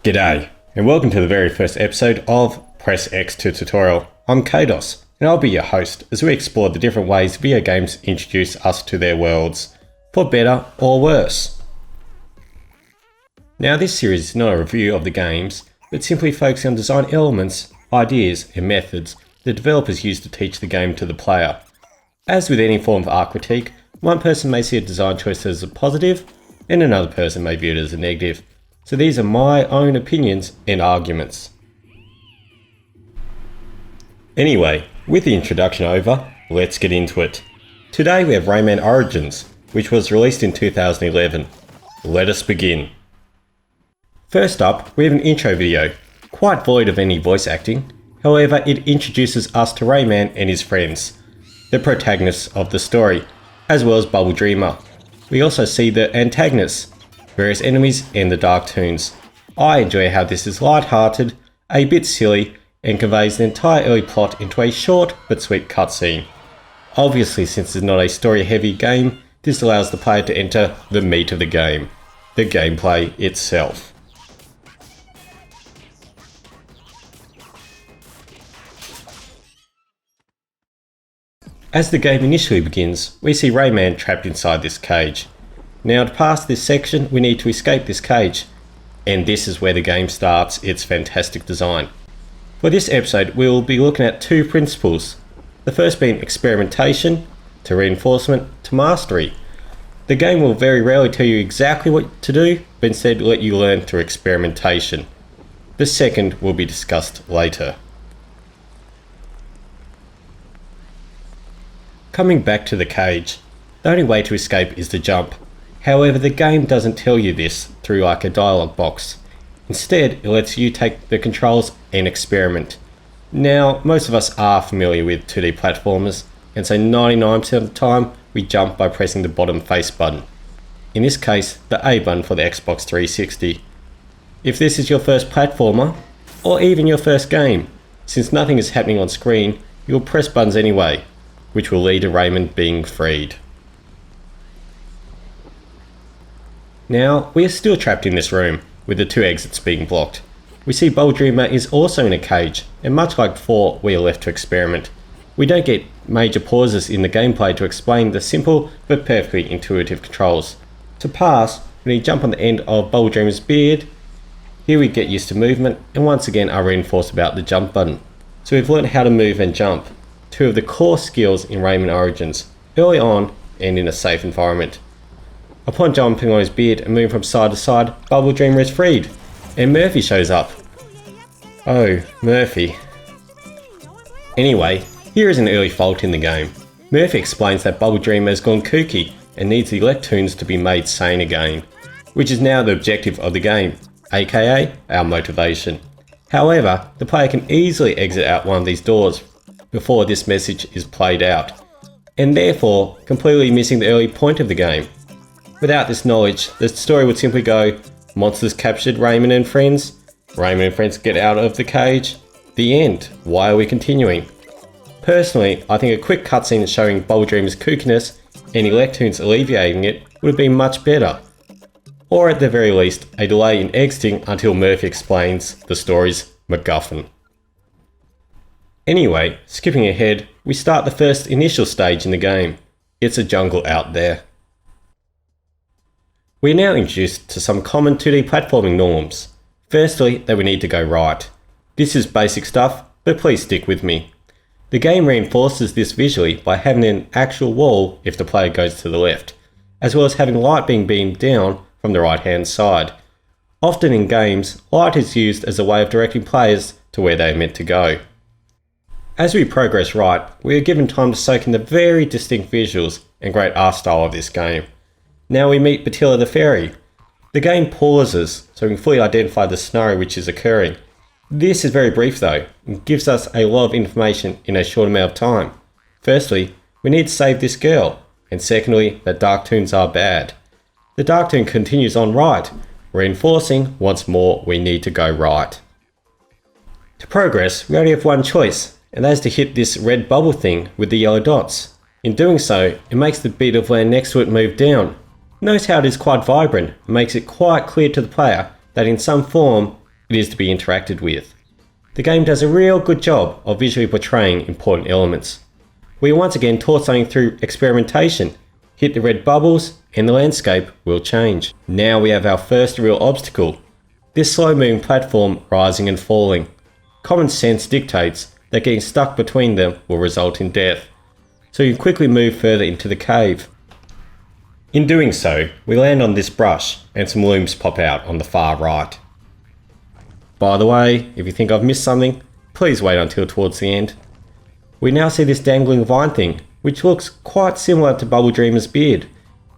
G'day, and welcome to the very first episode of Press X to Tutorial. I'm Kaydos, and I'll be your host as we explore the different ways video games introduce us to their worlds, for better or worse. Now, this series is not a review of the games, but simply focusing on design elements, ideas, and methods the developers use to teach the game to the player. As with any form of art critique, one person may see a design choice as a positive, and another person may view it as a negative. So these are my own opinions and arguments. Anyway, with the introduction over, let's get into it. Today we have Rayman Origins, which was released in 2011. Let us begin. First up, we have an intro video, quite void of any voice acting. However, it introduces us to Rayman and his friends, the protagonists of the story, as well as Bubble Dreamer. We also see the antagonists, various enemies, and the Dark Toons. I enjoy how this is light-hearted, a bit silly, and conveys the entire early plot into a short but sweet cutscene. Obviously, since it's not a story-heavy game, this allows the player to enter the meat of the game, the gameplay itself. As the game initially begins, we see Rayman trapped inside this cage. Now, to pass this section, we need to escape this cage, and this is where the game starts its fantastic design. For this episode, we will be looking at two principles. The first being experimentation, to reinforcement, to mastery. The game will very rarely tell you exactly what to do, but instead let you learn through experimentation. The second will be discussed later. Coming back to the cage, the only way to escape is to jump. However, the game doesn't tell you this through like a dialogue box. Instead, it lets you take the controls and experiment. Now, most of us are familiar with 2D platformers, and so 99% of the time, we jump by pressing the bottom face button. In this case, the A button for the Xbox 360. If this is your first platformer, or even your first game, since nothing is happening on screen, you'll press buttons anyway, which will lead to Rayman being freed. Now, we are still trapped in this room, with the two exits being blocked. We see Bubble Dreamer is also in a cage, and much like before, we are left to experiment. We don't get major pauses in the gameplay to explain the simple but perfectly intuitive controls. To pass, we need to jump on the end of Bubble Dreamer's beard. Here we get used to movement, and once again are reinforced about the jump button. So we've learned how to move and jump, two of the core skills in Rayman Origins, early on and in a safe environment. Upon jumping on his beard and moving from side to side, Bubble Dreamer is freed, and Murphy shows up. Oh, Murphy. Anyway, here is an early fault in the game. Murphy explains that Bubble Dreamer has gone kooky and needs the Electoons to be made sane again, which is now the objective of the game, aka our motivation. However, the player can easily exit out one of these doors before this message is played out, and therefore completely missing the early point of the game. Without this knowledge, the story would simply go, monsters captured Rayman and friends get out of the cage, the end, why are we continuing? Personally, I think a quick cutscene showing Bubble Dreamer's kookiness and Electoons alleviating it would have been much better. Or at the very least, a delay in exiting until Murphy explains the story's MacGuffin. Anyway, skipping ahead, we start the first initial stage in the game. It's a jungle out there. We are now introduced to some common 2D platforming norms. Firstly, that we need to go right. This is basic stuff, but please stick with me. The game reinforces this visually by having an actual wall if the player goes to the left, as well as having light being beamed down from the right hand side. Often in games, light is used as a way of directing players to where they are meant to go. As we progress right, we are given time to soak in the very distinct visuals and great art style of this game. Now we meet Batilla the Fairy. The game pauses so we can fully identify the scenario which is occurring. This is very brief though, and gives us a lot of information in a short amount of time. Firstly, we need to save this girl, and secondly, that Dark Toons are bad. The Dark Toon continues on right, reinforcing once more we need to go right. To progress, we only have one choice, and that is to hit this red bubble thing with the yellow dots. In doing so, it makes the beat of land next to it move down. Notice how it is quite vibrant and makes it quite clear to the player that in some form it is to be interacted with. The game does a real good job of visually portraying important elements. We are once again taught something through experimentation. Hit the red bubbles and the landscape will change. Now we have our first real obstacle. This slow moving platform rising and falling. Common sense dictates that getting stuck between them will result in death, so you quickly move further into the cave. In doing so, we land on this brush and some looms pop out on the far right. By the way, if you think I've missed something, please wait until towards the end. We now see this dangling vine thing, which looks quite similar to Bubble Dreamer's beard,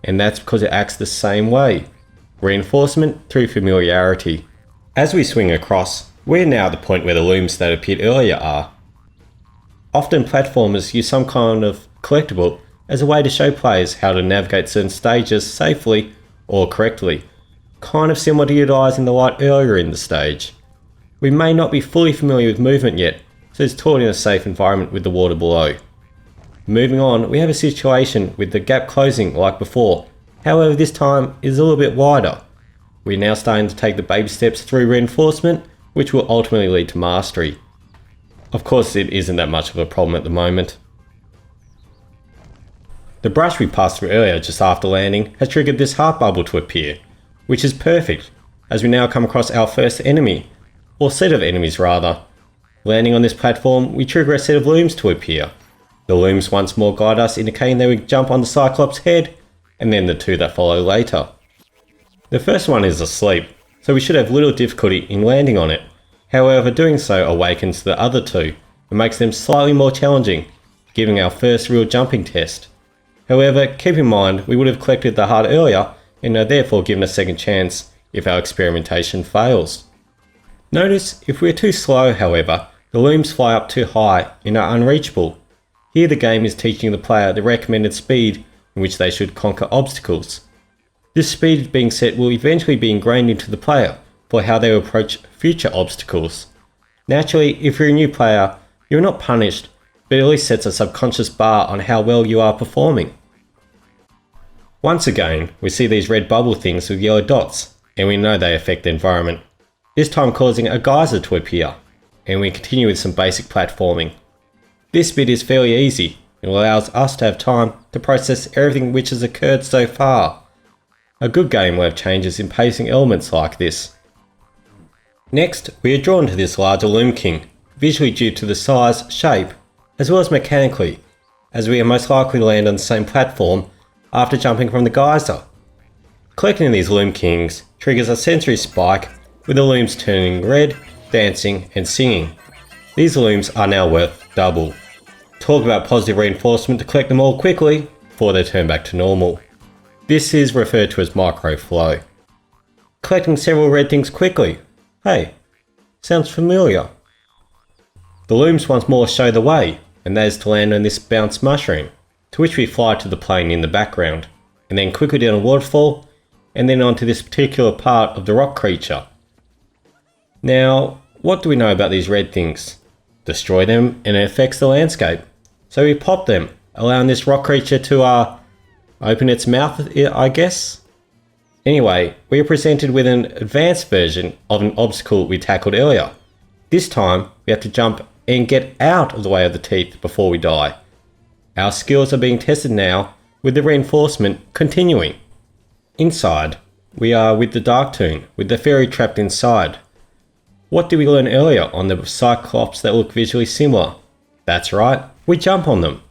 and that's because it acts the same way. Reinforcement through familiarity. As we swing across, we're now at the point where the looms that appeared earlier are. Often platformers use some kind of collectible as a way to show players how to navigate certain stages safely or correctly, kind of similar to utilising the light earlier in the stage. We may not be fully familiar with movement yet, so it's taught in a safe environment with the water below. Moving on, we have a situation with the gap closing like before, however this time is a little bit wider. We're now starting to take the baby steps through reinforcement, which will ultimately lead to mastery. Of course it isn't that much of a problem at the moment. The brush we passed through earlier just after landing has triggered this heart bubble to appear, which is perfect, as we now come across our first enemy, or set of enemies rather. Landing on this platform, we trigger a set of looms to appear. The looms once more guide us, indicating that we jump on the Cyclops' head, and then the two that follow later. The first one is asleep, so we should have little difficulty in landing on it. However, doing so awakens the other two, and makes them slightly more challenging, giving our first real jumping test. However, keep in mind we would have collected the heart earlier, and are therefore given a second chance if our experimentation fails. Notice, if we are too slow however, the looms fly up too high and are unreachable. Here the game is teaching the player the recommended speed in which they should conquer obstacles. This speed being set will eventually be ingrained into the player for how they will approach future obstacles. Naturally, if you're a new player, you're not punished, but at least sets a subconscious bar on how well you are performing. Once again, we see these red bubble things with yellow dots, and we know they affect the environment, this time causing a geyser to appear, and we continue with some basic platforming. This bit is fairly easy, and allows us to have time to process everything which has occurred so far. A good game will have changes in pacing elements like this. Next, we are drawn to this larger Loom King, visually due to the size, shape, as well as mechanically, as we are most likely to land on the same platform after jumping from the geyser. Collecting these Loom Kings triggers a sensory spike with the looms turning red, dancing and singing. These looms are now worth double. Talk about positive reinforcement to collect them all quickly before they turn back to normal. This is referred to as micro flow. Collecting several red things quickly. Hey, sounds familiar. The looms once more show the way, and that is to land on this bounce mushroom, to which we fly to the plane in the background, and then quickly down a waterfall, and then onto this particular part of the rock creature. Now, what do we know about these red things? Destroy them and it affects the landscape. So we pop them, allowing this rock creature to open its mouth, I guess? Anyway, we are presented with an advanced version of an obstacle we tackled earlier. This time, we have to jump and get out of the way of the teeth before we die. Our skills are being tested now, with the reinforcement continuing. Inside, we are with the Dark Toon, with the fairy trapped inside. What did we learn earlier on the Cyclops that look visually similar? That's right, we jump on them.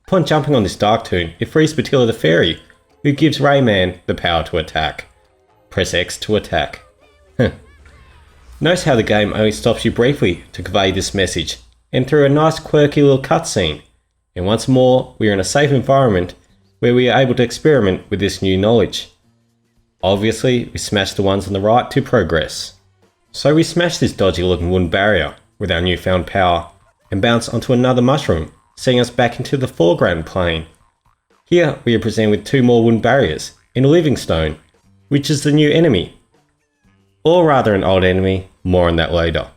Upon jumping on this Dark Toon, it frees Batilla the Fairy, who gives Rayman the power to attack. Press X to attack. Notice how the game only stops you briefly to convey this message, and through a nice quirky little cutscene. And once more, we are in a safe environment where we are able to experiment with this new knowledge. Obviously, we smash the ones on the right to progress. So we smash this dodgy looking wooden barrier with our newfound power and bounce onto another mushroom, seeing us back into the foreground plane. Here we are presented with two more wooden barriers and a living stone, which is the new enemy. Or rather an old enemy, more on that later.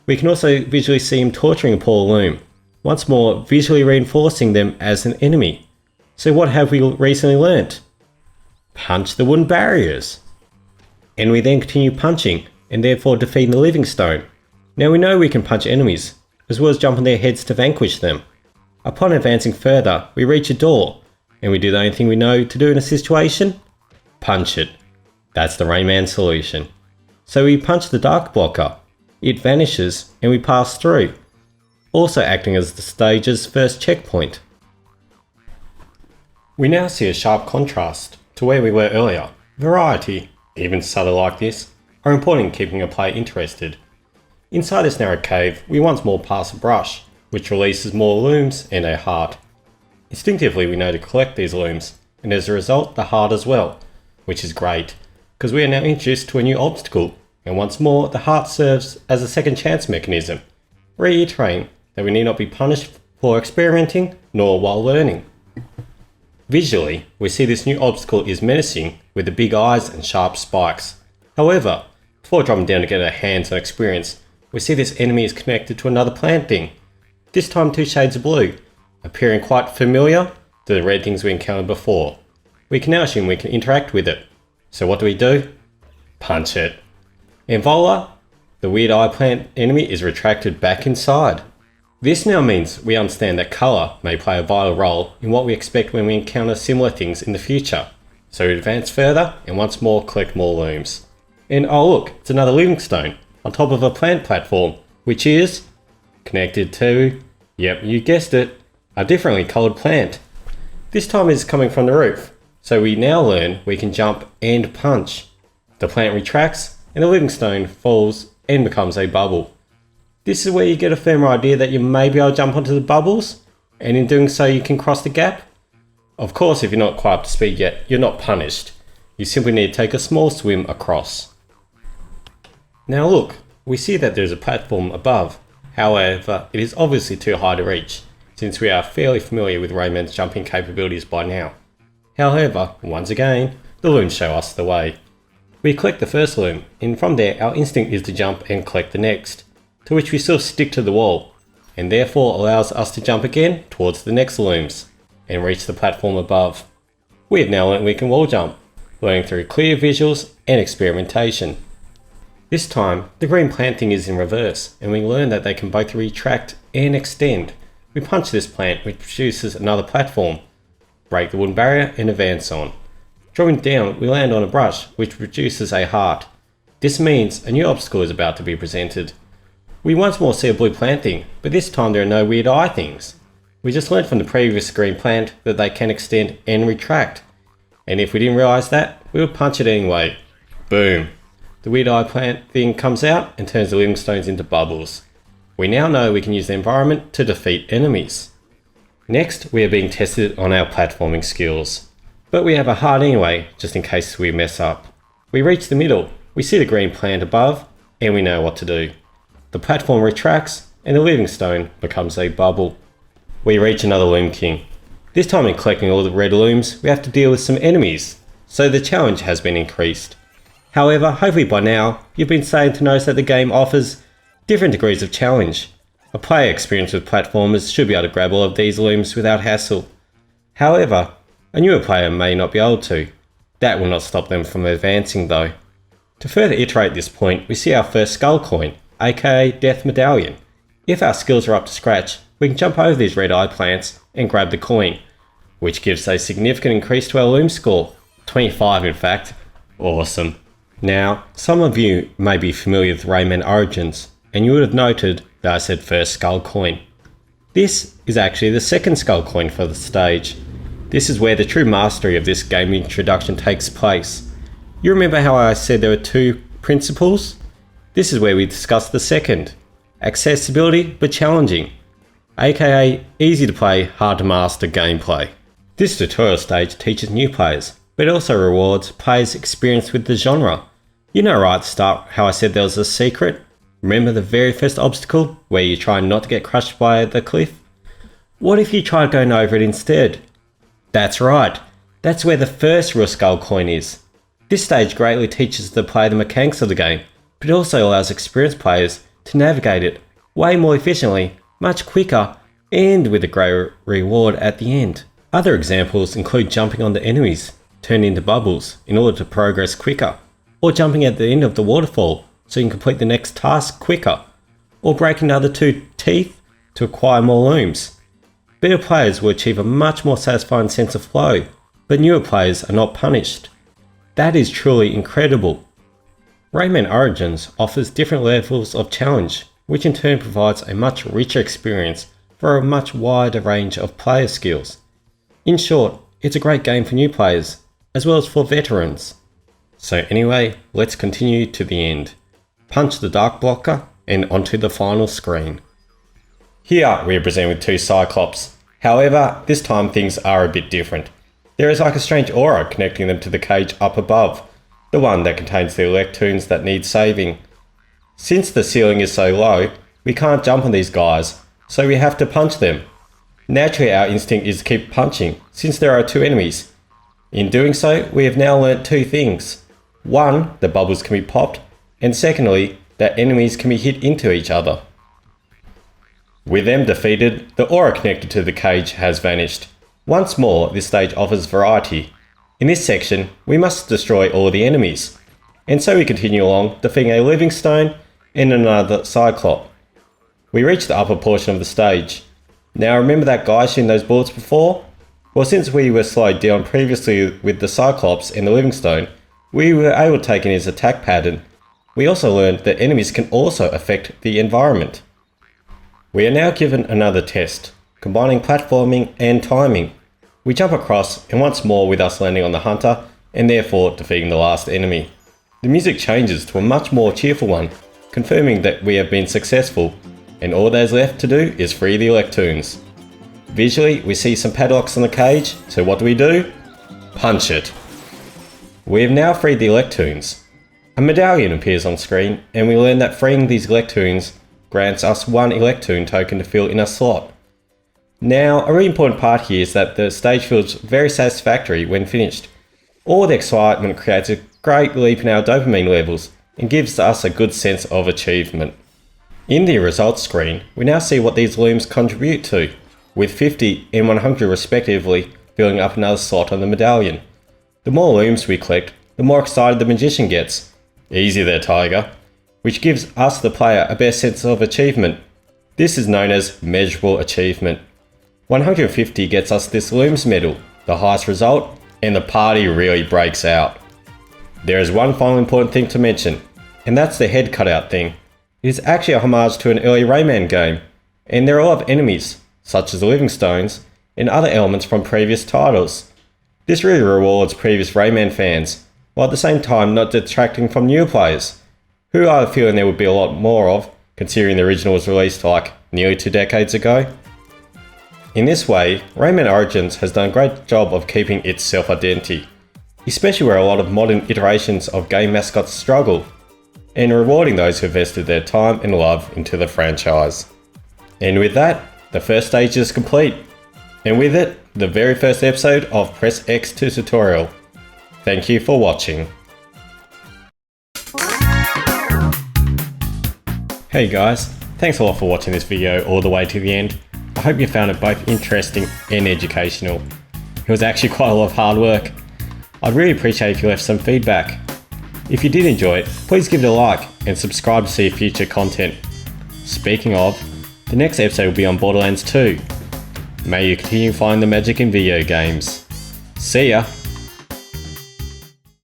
We can also visually see him torturing a poor loom, once more visually reinforcing them as an enemy. So what have we recently learnt? Punch the wooden barriers. And we then continue punching and therefore defeating the living stone. Now we know we can punch enemies, as well as jump on their heads to vanquish them. Upon advancing further, we reach a door, and we do the only thing we know to do in a situation: punch it. That's the Rayman solution. So we punch the dark blocker, it vanishes, and we pass through, also acting as the stage's first checkpoint. We now see a sharp contrast to where we were earlier. Variety, even subtle like this, are important in keeping a player interested. Inside this narrow cave, we once more pass a brush, which releases more looms and a heart. Instinctively we know to collect these looms, and as a result the heart as well, which is great, because we are now introduced to a new obstacle, and once more the heart serves as a second chance mechanism, reiterating that we need not be punished for experimenting, nor while learning. Visually, we see this new obstacle is menacing with the big eyes and sharp spikes. However, before dropping down to get our hands on experience, we see this enemy is connected to another plant thing, this time 2 shades of blue, appearing quite familiar to the red things we encountered before. We can now assume we can interact with it. So what do? Punch it. And voila, the weird eye plant enemy is retracted back inside. This now means we understand that colour may play a vital role in what we expect when we encounter similar things in the future. So we advance further and once more collect more looms. And oh look, it's another living stone on top of a plant platform, which is connected to, yep, you guessed it, a differently coloured plant. This time is coming from the roof, so we now learn we can jump and punch. The plant retracts and the living stone falls and becomes a bubble. This is where you get a firmer idea that you may be able to jump onto the bubbles, and in doing so you can cross the gap. Of course, if you're not quite up to speed yet, you're not punished. You simply need to take a small swim across. Now look, we see that there's a platform above. However, it is obviously too high to reach, since we are fairly familiar with Rayman's jumping capabilities by now. However, once again, the looms show us the way. We collect the first loom, and from there our instinct is to jump and collect the next, to which we still stick to the wall, and therefore allows us to jump again towards the next looms, and reach the platform above. We have now learnt we can wall jump, learning through clear visuals and experimentation. This time, the green plant thing is in reverse, and we learn that they can both retract and extend. We punch this plant, which produces another platform, break the wooden barrier and advance on. Dropping down, we land on a brush, which produces a heart. This means a new obstacle is about to be presented. We once more see a blue plant thing, but this time there are no weird eye things. We just learned from the previous green plant that they can extend and retract. And if we didn't realise that, we would punch it anyway. Boom. The weird eye plant thing comes out and turns the living stones into bubbles. We now know we can use the environment to defeat enemies. Next, we are being tested on our platforming skills. But we have a heart anyway, just in case we mess up. We reach the middle, we see the green plant above, and we know what to do. The platform retracts, and the living stone becomes a bubble. We reach another loom king. This time in collecting all the red looms, we have to deal with some enemies, so the challenge has been increased. However, hopefully by now, you've been starting to notice that the game offers different degrees of challenge. A player experienced with platformers should be able to grab all of these looms without hassle. However, a newer player may not be able to. That will not stop them from advancing though. To further iterate this point, we see our first skull coin, aka Death Medallion. If our skills are up to scratch, we can jump over these red eye plants and grab the coin, which gives a significant increase to our loom score, 25 in fact. Awesome. Now, some of you may be familiar with Rayman Origins, and you would have noted that I said first skull coin. This is actually the second skull coin for the stage. This is where the true mastery of this game introduction takes place. You remember how I said there were 2 principles? This is where we discuss the second. Accessibility but challenging, aka easy to play, hard to master gameplay. This tutorial stage teaches new players, but it also rewards players experienced with the genre. You know right at the start how I said there was a secret? Remember the very first obstacle, where you try not to get crushed by the cliff? What if you tried going over it instead? That's right, that's where the first real skull coin is. This stage greatly teaches the player the mechanics of the game, but it also allows experienced players to navigate it way more efficiently, much quicker, and with a great reward at the end. Other examples include jumping on the enemies, turned into bubbles in order to progress quicker, or jumping at the end of the waterfall, so you can complete the next task quicker, or break another 2 teeth to acquire more looms. Better players will achieve a much more satisfying sense of flow, but newer players are not punished. That is truly incredible. Rayman Origins offers different levels of challenge, which in turn provides a much richer experience for a much wider range of player skills. In short, it's a great game for new players, as well as for veterans. So anyway, let's continue to the end. Punch the dark blocker and onto the final screen. Here we are presented with 2 Cyclops. However, this time things are a bit different. There is like a strange aura connecting them to the cage up above, the one that contains the electoons that need saving. Since the ceiling is so low, we can't jump on these guys, so we have to punch them. Naturally, our instinct is to keep punching, since there are 2 enemies. In doing so, we have now learnt 2 things. 1, that bubbles can be popped, and secondly, that enemies can be hit into each other. With them defeated, the aura connected to the cage has vanished. Once more, this stage offers variety. In this section, we must destroy all the enemies. And so we continue along, defeating a living stone and another Cyclop. We reach the upper portion of the stage. Now remember that guy shooting those bullets before? Well, since we were slowed down previously with the Cyclops and the living stone, we were able to take in his attack pattern. We also learned that enemies can also affect the environment. We are now given another test, combining platforming and timing. We jump across, and once more with us landing on the hunter, and therefore defeating the last enemy. The music changes to a much more cheerful one, confirming that we have been successful, and all that is left to do is free the electoons. Visually, we see some padlocks on the cage, so what do? Punch it! We have now freed the electoons. A medallion appears on screen, and we learn that freeing these electoons grants us 1 electoon token to fill in a slot. Now, a really important part here is that the stage feels very satisfactory when finished. All the excitement creates a great leap in our dopamine levels and gives us a good sense of achievement. In the results screen, we now see what these looms contribute to, with 50 and 100 respectively filling up another slot on the medallion. The more looms we collect, the more excited the magician gets. Easy there, Tiger. Which gives us, the player, a better sense of achievement. This is known as measurable achievement. 150 gets us this Looms medal, the highest result, and the party really breaks out. There is one final important thing to mention, and that's the head cutout thing. It is actually a homage to an early Rayman game, and there are a lot of enemies, such as the living stones, and other elements from previous titles. This really rewards previous Rayman fans, while at the same time not detracting from new players, who I have a feeling there would be a lot more of, considering the original was released like nearly 2 decades ago. In this way, Rayman Origins has done a great job of keeping its self-identity, especially where a lot of modern iterations of game mascots struggle, and rewarding those who invested their time and love into the franchise. And with that, the first stage is complete, and with it, the very first episode of Press X to Tutorial. Thank you for watching. Hey guys, thanks a lot for watching this video all the way to the end. I hope you found it both interesting and educational. It was actually quite a lot of hard work. I'd really appreciate if you left some feedback. If you did enjoy it, please give it a like and subscribe to see future content. Speaking of, the next episode will be on Borderlands 2. May you continue finding the magic in video games. See ya!